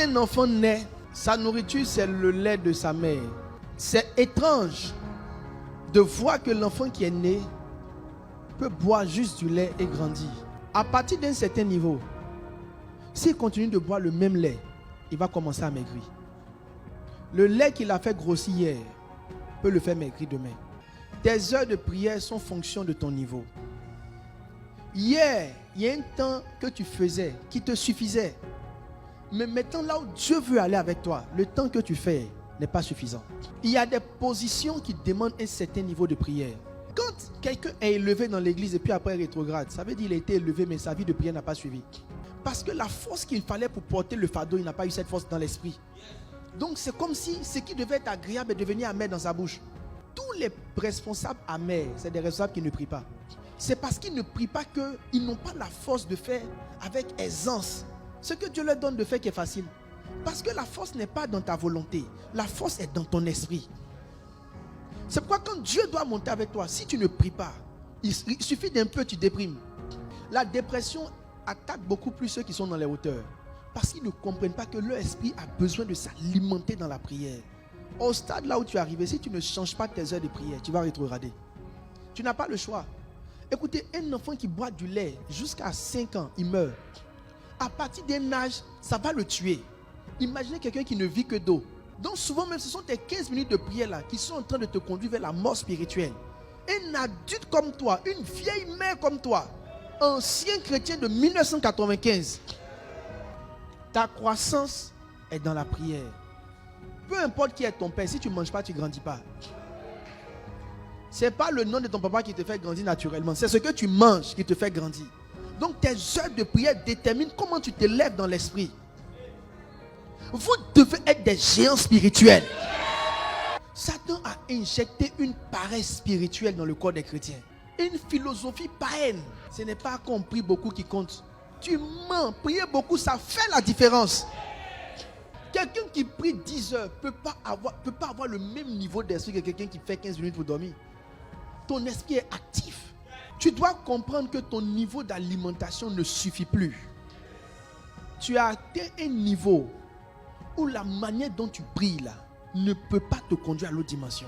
un enfant naît, sa nourriture c'est le lait de sa mère. C'est étrange de voir que l'enfant qui est né peut boire juste du lait et grandir. À partir d'un certain niveau, s'il continue de boire le même lait, il va commencer à maigrir. Le lait qu'il a fait grossir hier peut le faire maigrir demain. Tes heures de prière sont fonction de ton niveau. Hier, il y a un temps que tu faisais qui te suffisait. Mais maintenant, là où Dieu veut aller avec toi, le temps que tu fais n'est pas suffisant. Il y a des positions qui demandent un certain niveau de prière. Quand quelqu'un est élevé dans l'église et puis après rétrograde, ça veut dire qu'il a été élevé mais sa vie de prière n'a pas suivi. Parce que la force qu'il fallait pour porter le fardeau, il n'a pas eu cette force dans l'esprit. Donc c'est comme si ce qui devait être agréable est devenu amer dans sa bouche. Tous les responsables amers, c'est des responsables qui ne prient pas. C'est parce qu'ils ne prient pas qu'ils n'ont pas la force de faire avec aisance ce que Dieu leur donne de faire qui est facile. Parce que la force n'est pas dans ta volonté. La force est dans ton esprit. C'est pourquoi quand Dieu doit monter avec toi, si tu ne pries pas, il suffit d'un peu, tu déprimes. La dépression attaque beaucoup plus ceux qui sont dans les hauteurs. Parce qu'ils ne comprennent pas que leur esprit a besoin de s'alimenter dans la prière. Au stade là où tu es arrivé, si tu ne changes pas tes heures de prière, tu vas rétrograder. Tu n'as pas le choix. Écoutez, un enfant qui boit du lait jusqu'à 5 ans, il meurt. À partir d'un âge, ça va le tuer. Imaginez quelqu'un qui ne vit que d'eau. Donc souvent même, ce sont tes 15 minutes de prière là qui sont en train de te conduire vers la mort spirituelle. Un adulte comme toi, une vieille mère comme toi, ancien chrétien de 1995, ta croissance est dans la prière. Peu importe qui est ton père, si tu ne manges pas, tu ne grandis pas. Ce n'est pas le nom de ton papa qui te fait grandir naturellement. C'est ce que tu manges qui te fait grandir. Donc tes heures de prière déterminent comment tu te lèves dans l'esprit. Vous devez être des géants spirituels. Satan a injecté une paresse spirituelle dans le corps des chrétiens. Une philosophie païenne. Ce n'est pas qu'on prie beaucoup qui compte. Tu mens. Prier beaucoup, ça fait la différence. Quelqu'un qui prie 10 heures ne peut pas avoir le même niveau d'esprit que quelqu'un qui fait 15 minutes pour dormir. Ton esprit est actif. Tu dois comprendre que ton niveau d'alimentation ne suffit plus. Tu as atteint un niveau où la manière dont tu pries là ne peut pas te conduire à l'autre dimension.